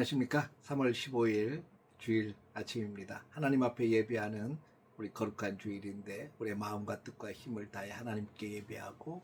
안녕하십니까. 3월 15일 주일 아침입니다. 하나님 앞에 예배하는 우리 거룩한 주일인데 우리의 마음과 뜻과 힘을 다해 하나님께 예배하고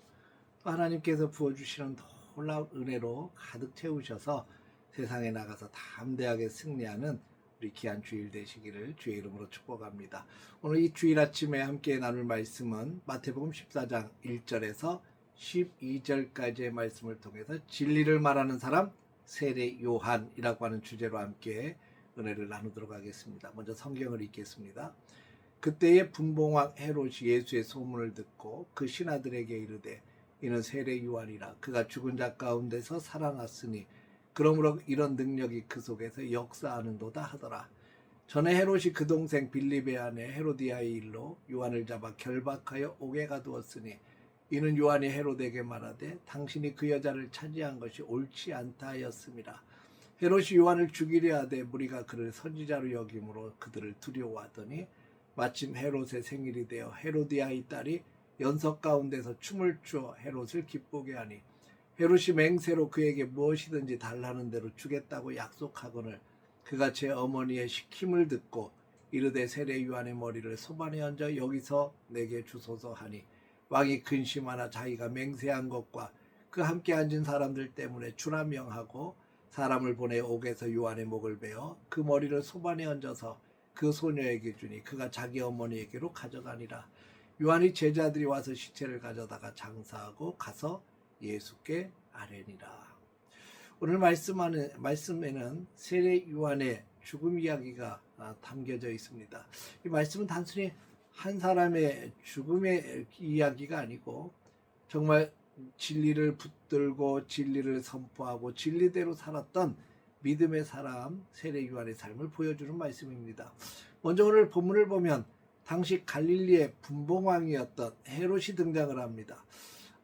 또 하나님께서 부어주시는 놀라운 은혜로 가득 채우셔서 세상에 나가서 담대하게 승리하는 우리 귀한 주일 되시기를 주의 이름으로 축복합니다. 오늘 이 주일 아침에 함께 나눌 말씀은 마태복음 14장 1절에서 12절까지의 말씀을 통해서 진리를 말하는 사람 세례 요한이라고 하는 주제로 함께 은혜를 나누도록 하겠습니다. 먼저 성경을 읽겠습니다. 그때의 분봉왕 헤롯이 예수의 소문을 듣고 그 신하들에게 이르되 이는 세례 요한이라 그가 죽은 자 가운데서 살아났으니 그러므로 이런 능력이 그 속에서 역사하는도다 하더라. 전에 헤롯이 그 동생 빌립의 아내 헤로디아의 일로 요한을 잡아 결박하여 옥에 가두었으니 이는 요한이 헤롯에게 말하되 당신이 그 여자를 차지한 것이 옳지 않다 하였음이라. 헤롯이 요한을 죽이려 하되 무리가 그를 선지자로 여김으로 그들을 두려워하더니 마침 헤롯의 생일이 되어 헤로디아의 딸이 연석 가운데서 춤을 추어 헤롯을 기쁘게 하니 헤롯이 맹세로 그에게 무엇이든지 달라는 대로 주겠다고 약속하거늘 그가 제 어머니의 시킴을 듣고 이르되 세례 요한의 머리를 소반에 얹어 여기서 내게 주소서 하니 왕이 근심하나 자기가 맹세한 것과 그 함께 앉은 사람들 때문에 주라 명하고 사람을 보내 옥에서 요한의 목을 베어 그 머리를 소반에 얹어서 그 소녀에게 주니 그가 자기 어머니에게로 가져가니라. 요한이 제자들이 와서 시체를 가져다가 장사하고 가서 예수께 아뢰니라. 오늘 말씀에는 세례 요한의 죽음 이야기가 담겨져 있습니다. 이 말씀은 단순히 한 사람의 죽음의 이야기가 아니고 정말 진리를 붙들고 진리를 선포하고 진리대로 살았던 믿음의 사람 세례 요한의 삶을 보여주는 말씀입니다. 먼저 오늘 본문을 보면 당시 갈릴리의 분봉왕이었던 헤롯이 등장을 합니다.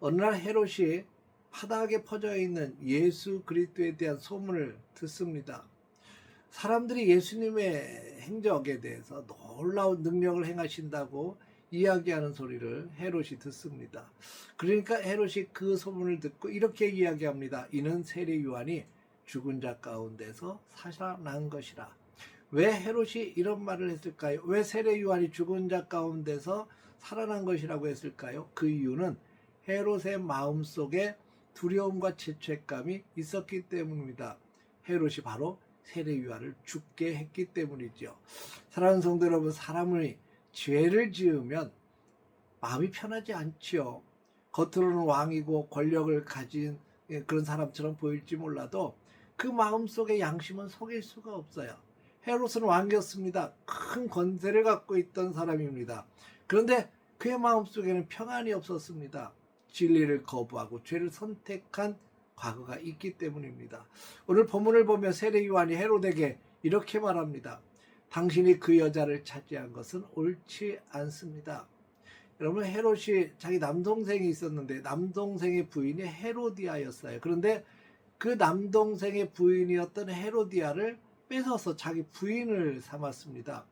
어느 날 헤롯이 파다하게 퍼져 있는 예수 그리스도에 대한 소문을 듣습니다. 사람들이 예수님의 행적에 대해서 놀라운 능력을 행하신다고 이야기하는 소리를 헤롯이 듣습니다. 그러니까 헤롯이 그 소문을 듣고 이렇게 이야기합니다. 이는 세례 요한이 죽은 자 가운데서 살아난 것이라. 왜 헤롯이 이런 말을 했을까요? 왜 세례 요한이 죽은 자 가운데서 살아난 것이라고 했을까요? 그 이유는 헤롯의 마음속에 두려움과 죄책감이 있었기 때문입니다. 헤롯이 바로 세례 요한을 죽게 했기 때문이죠. 사랑하는 성도 여러분, 사람이 죄를 지으면 마음이 편하지 않지요. 겉으로는 왕이고 권력을 가진 그런 사람처럼 보일지 몰라도 그 마음속의 양심은 속일 수가 없어요. 헤롯은 왕이었습니다. 큰 권세를 갖고 있던 사람입니다. 그런데 그의 마음속에는 평안이 없었습니다. 진리를 거부하고 죄를 선택한 과거가 있기 때문입니다. 오늘 본문을 보면 세례 요한이 헤롯에게 이렇게 말합니다. 당신이 그 여자를 차지한 것은 옳지 않습니다. 여러분, 헤롯이 자기 남동생이 있었는데 남동생의 부인이 헤로디아였어요. 그런데 그 남동생의 부인이었던 헤로디아를 뺏어서 자기 부인을 삼았습니다.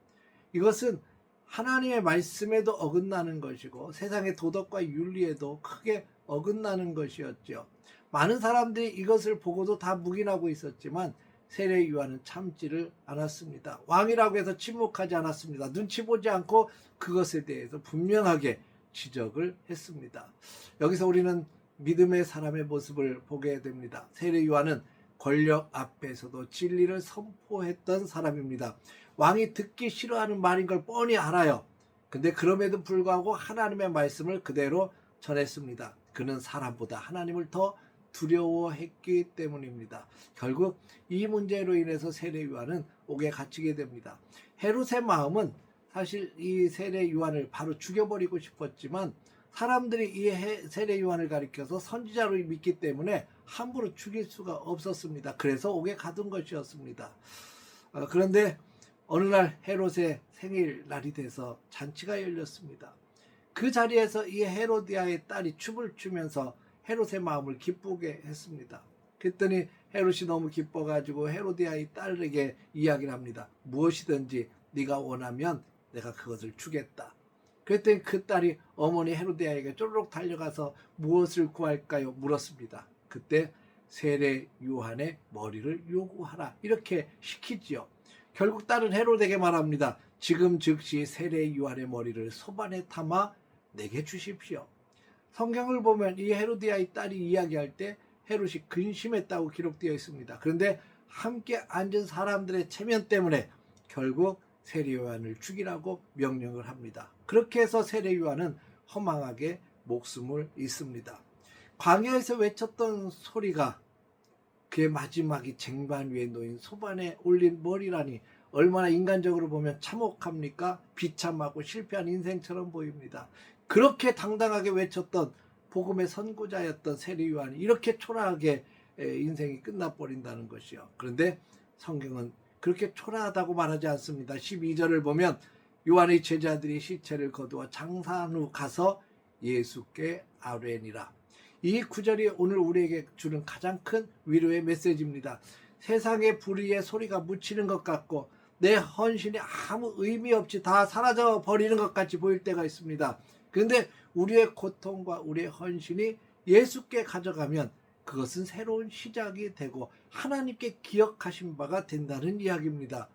이것은 하나님의 말씀에도 어긋나는 것이고 세상의 도덕과 윤리에도 크게 어긋나는 것이었죠. 많은 사람들이 이것을 보고도 다 묵인하고 있었지만 세례 요한은 참지를 않았습니다. 왕이라고 해서 침묵하지 않았습니다. 눈치 보지 않고 그것에 대해서 분명하게 지적을 했습니다. 여기서 우리는 믿음의 사람의 모습을 보게 됩니다. 세례 요한은 권력 앞에서도 진리를 선포했던 사람입니다. 왕이 듣기 싫어하는 말인 걸 뻔히 알아요. 근데 그럼에도 불구하고 하나님의 말씀을 그대로 전했습니다. 그는 사람보다 하나님을 더 두려워했기 때문입니다. 결국 이 문제로 인해서 세례 요한은 옥에 갇히게 됩니다. 헤롯의 마음은 사실 이 세례 요한을 바로 죽여버리고 싶었지만 사람들이 이 세례 요한을 가리켜서 선지자로 믿기 때문에 함부로 죽일 수가 없었습니다. 그래서 옥에 가둔 것이었습니다. 그런데 어느 날 헤롯의 생일날이 돼서 잔치가 열렸습니다. 그 자리에서 이 헤로디아의 딸이 춤을 추면서 헤롯의 마음을 기쁘게 했습니다. 그랬더니 헤롯이 너무 기뻐가지고 헤로디아의 딸에게 이야기를 합니다. 무엇이든지 네가 원하면 내가 그것을 주겠다. 그랬더니 그 딸이 어머니 헤로디아에게 쪼르륵 달려가서 무엇을 구할까요? 물었습니다. 그때 세례 요한의 머리를 요구하라 이렇게 시키지요. 결국 딸은 헤롯에게 말합니다. 지금 즉시 세례 요한의 머리를 소반에 담아 내게 주십시오. 성경을 보면 이 헤로디아의 딸이 이야기할 때 헤롯이 근심했다고 기록되어 있습니다. 그런데 함께 앉은 사람들의 체면 때문에 결국 세례 요한을 죽이라고 명령을 합니다. 그렇게 해서 세례 요한은 허망하게 목숨을 잃습니다. 광야에서 외쳤던 소리가 그의 마지막이 쟁반 위에 놓인 소반에 올린 머리라니 얼마나 인간적으로 보면 참혹합니까? 비참하고 실패한 인생처럼 보입니다. 그렇게 당당하게 외쳤던 복음의 선구자였던 세례 요한이 이렇게 초라하게 인생이 끝나버린다는 것이요. 그런데 성경은 그렇게 초라하다고 말하지 않습니다. 12절을 보면 요한의 제자들이 시체를 거두어 장사한 후 가서 예수께 아뢰니라. 이 구절이 오늘 우리에게 주는 가장 큰 위로의 메시지입니다. 세상의 불의의 소리가 묻히는 것 같고 내 헌신이 아무 의미 없이 다 사라져 버리는 것 같이 보일 때가 있습니다. 그런데 우리의 고통과 우리의 헌신이 예수께 가져가면 그것은 새로운 시작이 되고 하나님께 기억하신 바가 된다는 이야기입니다.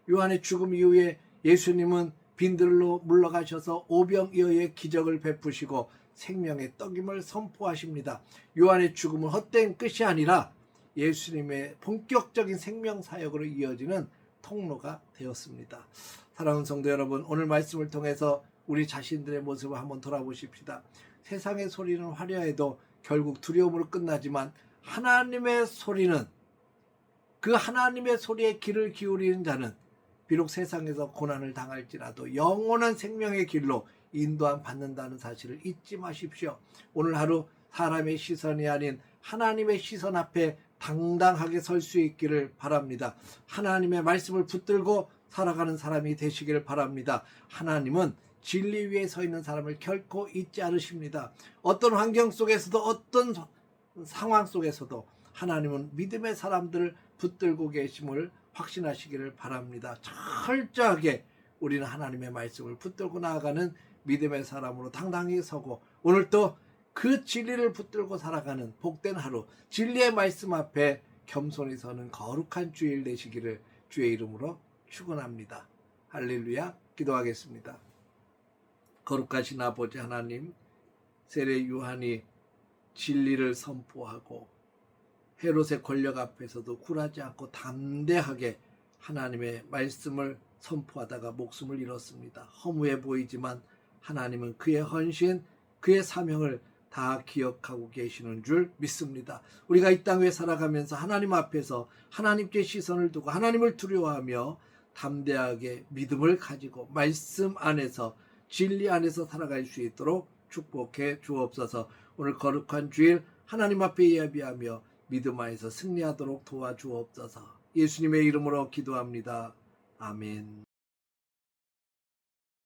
요한의 죽음 이후에 예수님은 빈들로 물러가셔서 오병이어의 기적을 베푸시고 생명의 떡임을 선포하십니다. 요한의 죽음은 헛된 끝이 아니라 예수님의 본격적인 생명 사역으로 이어지는 통로가 되었습니다. 사랑하는 성도 여러분, 오늘 말씀을 통해서 우리 자신들의 모습을 한번 돌아보십시다. 세상의 소리는 화려해도 결국 두려움으로 끝나지만 하나님의 소리는, 그 하나님의 소리에 귀를 기울이는 자는 비록 세상에서 고난을 당할지라도 영원한 생명의 길로 인도함 받는다는 사실을 잊지 마십시오. 오늘 하루 사람의 시선이 아닌 하나님의 시선 앞에 당당하게 설 수 있기를 바랍니다. 하나님의 말씀을 붙들고 살아가는 사람이 되시기를 바랍니다. 하나님은 진리 위에 서 있는 사람을 결코 잊지 않으십니다. 어떤 환경 속에서도 어떤 상황 속에서도 하나님은 믿음의 사람들을 붙들고 계심을 확신하시기를 바랍니다. 철저하게 우리는 하나님의 말씀을 붙들고 나아가는 믿음의 사람으로 당당히 서고 오늘도 그 진리를 붙들고 살아가는 복된 하루, 진리의 말씀 앞에 겸손히 서는 거룩한 주일 되시기를 주의 이름으로 축원합니다. 할렐루야. 기도하겠습니다. 거룩하신 아버지 하나님, 세례 요한이 진리를 선포하고 헤롯의 권력 앞에서도 굴하지 않고 담대하게 하나님의 말씀을 선포하다가 목숨을 잃었습니다. 허무해 보이지만 하나님은 그의 헌신, 그의 사명을 다 기억하고 계시는 줄 믿습니다. 우리가 이 땅 위에 살아가면서 하나님 앞에서 하나님께 시선을 두고 하나님을 두려워하며 담대하게 믿음을 가지고 말씀 안에서 진리 안에서 살아갈 수 있도록 축복해 주옵소서. 오늘 거룩한 주일 하나님 앞에 예비하며 믿음 안에서 승리하도록 도와주옵소서. 예수님의 이름으로 기도합니다. 아멘.